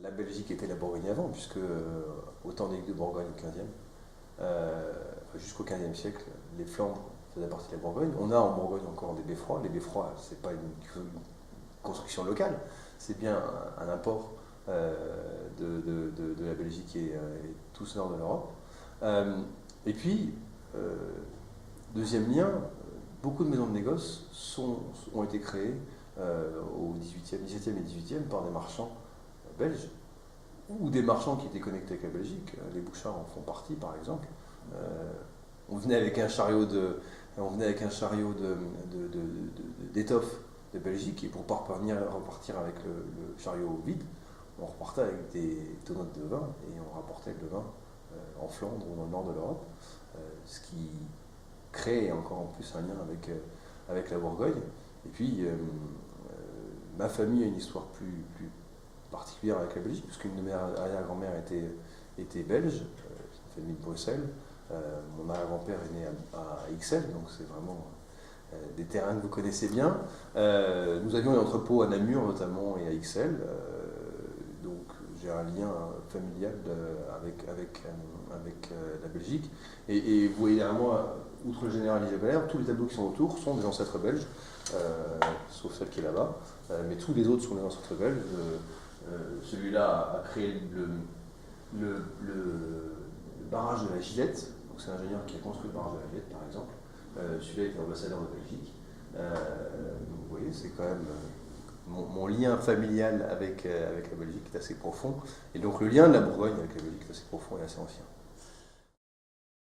la Belgique était la Bourgogne avant, puisque autant des ducs de Bourgogne au XVe, jusqu'au XVe siècle, les Flandres faisaient partie de la Bourgogne. On a en Bourgogne encore des beffrois. Les beffrois, c'est pas une construction locale, c'est bien un import de la Belgique et tout ce nord de l'Europe. Et puis, deuxième lien, beaucoup de maisons de négoce ont été créées au XVIIe et XVIIIe par des marchands belges ou des marchands qui étaient connectés avec la Belgique. Les Bouchards en font partie, par exemple. On venait avec un chariot d'étoffe de Belgique et pour repartir avec le chariot vide, on repartait avec des tonneaux de vin et on rapportait le vin en Flandre ou dans le nord de l'Europe, ce qui crée encore en plus un lien avec la Bourgogne. Et puis, ma famille a une histoire plus particulière avec la Belgique, puisqu'une de mes arrière-grand-mères était belge, une famille de Bruxelles. Mon arrière-grand-père est né à Ixelles, donc c'est vraiment des terrains que vous connaissez bien. Nous avions un entrepôt à Namur notamment et à Ixelles, donc j'ai un lien familial avec la Belgique. Et vous voyez derrière moi, outre le général Isabelle, tous les tableaux qui sont autour sont des ancêtres belges, sauf celle qui est là-bas, mais tous les autres sont des ancêtres belges. Celui-là a créé le barrage de la Gillette, donc c'est l'ingénieur qui a construit le barrage de la Gillette par exemple. Celui-là était ambassadeur de Belgique. Donc vous voyez, c'est quand même mon lien familial avec la Belgique est assez profond. Et donc le lien de la Bourgogne avec la Belgique est assez profond et assez ancien.